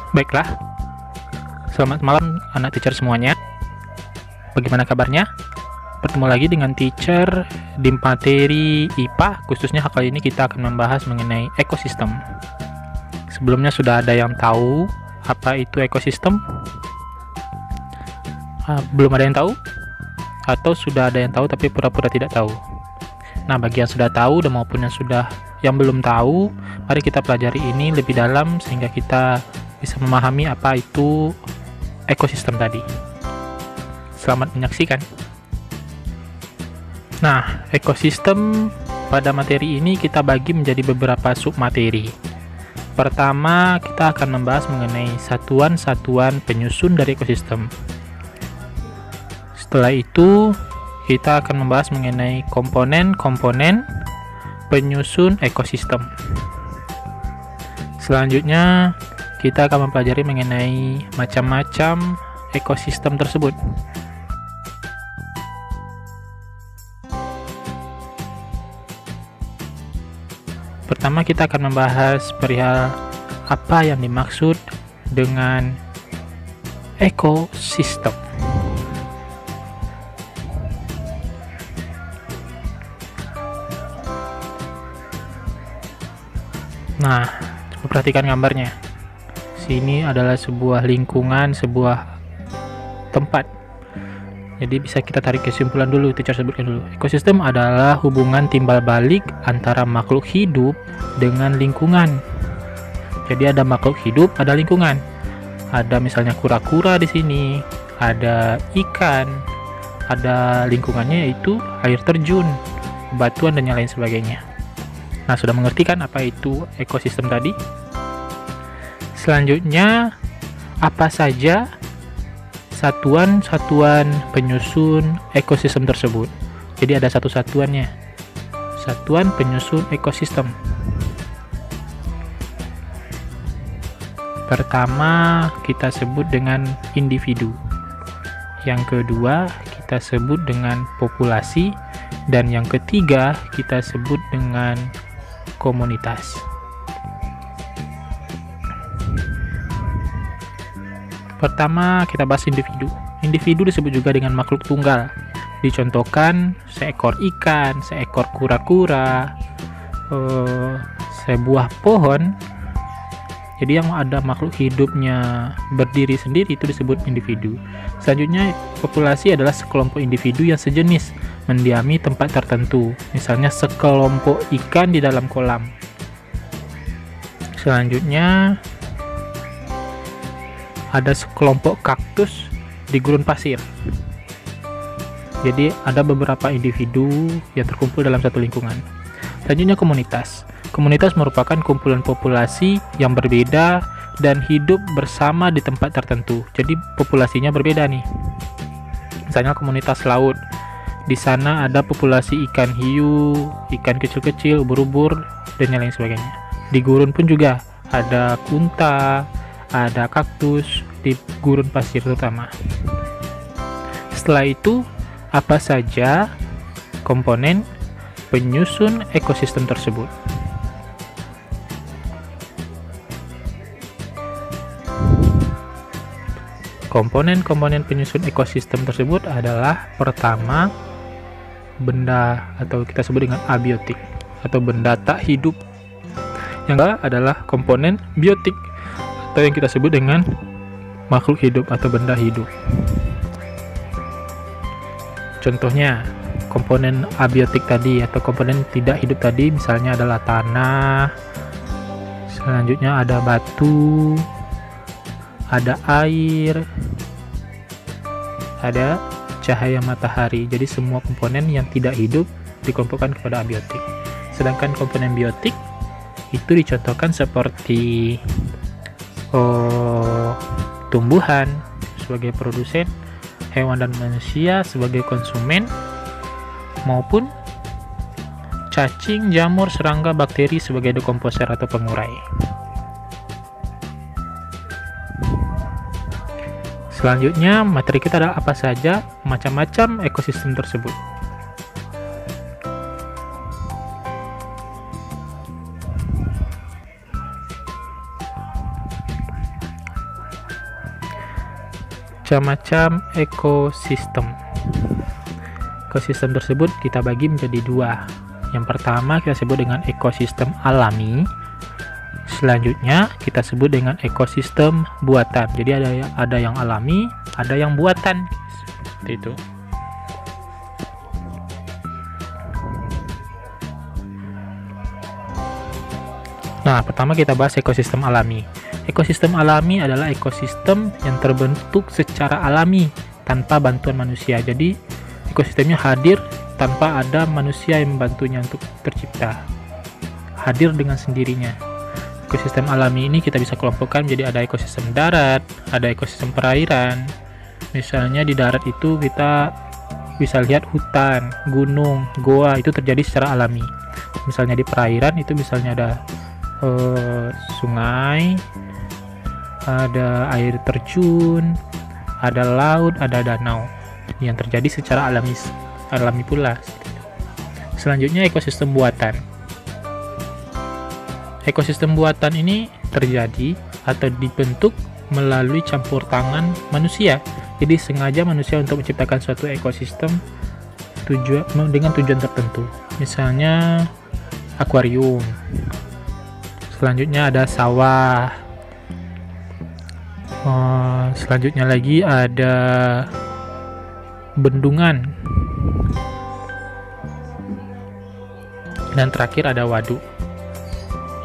Baiklah, selamat malam anak teacher semuanya. Bagaimana kabarnya? Bertemu lagi dengan teacher di materi IPA, khususnya kali ini kita akan membahas mengenai ekosistem. Sebelumnya sudah ada yang tahu apa itu ekosistem? Belum ada yang tahu? Atau sudah ada yang tahu tapi pura-pura tidak tahu? Nah, bagi yang sudah tahu dan maupun yang belum tahu, mari kita pelajari ini lebih dalam sehingga kita bisa memahami apa itu ekosistem tadi. Selamat menyaksikan. Nah, ekosistem pada materi ini kita bagi menjadi beberapa submateri. Pertama, kita akan membahas mengenai satuan-satuan penyusun dari ekosistem. Setelah itu, kita akan membahas mengenai komponen-komponen penyusun ekosistem. Selanjutnya, kita akan mempelajari mengenai macam-macam ekosistem tersebut. Pertama, kita akan membahas perihal apa yang dimaksud dengan ekosistem. Nah, coba perhatikan gambarnya. Sini adalah sebuah lingkungan, sebuah tempat. Jadi bisa kita tarik kesimpulan dulu, teacher sebutkan dulu. Ekosistem adalah hubungan timbal balik antara makhluk hidup dengan lingkungan. Jadi ada makhluk hidup, ada lingkungan. Ada misalnya kura-kura di sini, ada ikan, ada lingkungannya yaitu air terjun, batuan dan yang lain sebagainya. Nah, sudah mengerti kan apa itu ekosistem tadi? Selanjutnya, apa saja satuan-satuan penyusun ekosistem tersebut? Jadi ada satu satuannya, satuan penyusun ekosistem. Pertama, kita sebut dengan individu. Yang kedua, kita sebut dengan populasi. Dan yang ketiga, kita sebut dengan komunitas. Pertama, kita bahas individu. Individu disebut juga dengan makhluk tunggal. Dicontohkan seekor ikan, seekor kura-kura, sebuah pohon. Jadi yang ada makhluk hidupnya berdiri sendiri itu disebut individu. Selanjutnya, populasi adalah sekelompok individu yang sejenis mendiami tempat tertentu. Misalnya sekelompok ikan di dalam kolam. Selanjutnya, ada sekelompok kaktus di gurun pasir. Jadi ada beberapa individu yang terkumpul dalam satu lingkungan. Selanjutnya, komunitas. Komunitas merupakan kumpulan populasi yang berbeda dan hidup bersama di tempat tertentu. Jadi populasinya berbeda nih. Misalnya komunitas laut. Di sana ada populasi ikan hiu, ikan kecil-kecil, ubur-ubur, dan yang lain sebagainya. Di gurun pun juga ada kunta, ada kaktus di gurun pasir terutama. Setelah itu, apa saja komponen penyusun ekosistem tersebut? Komponen-komponen penyusun ekosistem tersebut adalah pertama, benda atau kita sebut dengan abiotik atau benda tak hidup. Yang kedua adalah komponen biotik atau yang kita sebut dengan makhluk hidup atau benda hidup. Contohnya, komponen abiotik tadi atau komponen tidak hidup tadi misalnya adalah tanah, selanjutnya ada batu, ada air, ada cahaya matahari. Jadi semua komponen yang tidak hidup dikelompokkan kepada abiotik. Sedangkan komponen biotik itu dicontohkan seperti tumbuhan sebagai produsen, hewan dan manusia sebagai konsumen, maupun cacing, jamur, serangga, bakteri sebagai dekomposer atau pengurai. Selanjutnya, materi kita adalah apa saja macam-macam ekosistem tersebut. macam-macam ekosistem. Ekosistem tersebut kita bagi menjadi dua. Yang pertama kita sebut dengan ekosistem alami. Selanjutnya kita sebut dengan ekosistem buatan. Jadi ada yang alami, ada yang buatan. Seperti itu. Nah, pertama kita bahas ekosistem alami. Ekosistem alami adalah ekosistem yang terbentuk secara alami tanpa bantuan manusia. Jadi, ekosistemnya hadir tanpa ada manusia yang membantunya untuk tercipta. Hadir dengan sendirinya. Ekosistem alami ini kita bisa kelompokkan menjadi ada ekosistem darat, ada ekosistem perairan. Misalnya di darat itu kita bisa lihat hutan, gunung, goa, itu terjadi secara alami. Misalnya di perairan itu misalnya ada sungai, ada air terjun, ada laut, ada danau yang terjadi secara alami pula. Selanjutnya ekosistem buatan. Ekosistem buatan ini terjadi atau dibentuk melalui campur tangan manusia. Jadi sengaja manusia untuk menciptakan suatu ekosistem dengan tujuan tertentu. Misalnya akuarium. Selanjutnya ada sawah. Selanjutnya lagi ada bendungan. Dan terakhir ada waduk.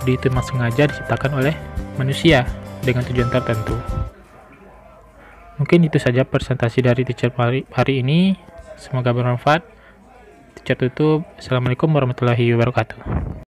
Jadi itu memang sengaja diciptakan oleh manusia dengan tujuan tertentu. Mungkin itu saja presentasi dari teacher hari ini. Semoga bermanfaat. Teacher tutup. Assalamualaikum warahmatullahi wabarakatuh.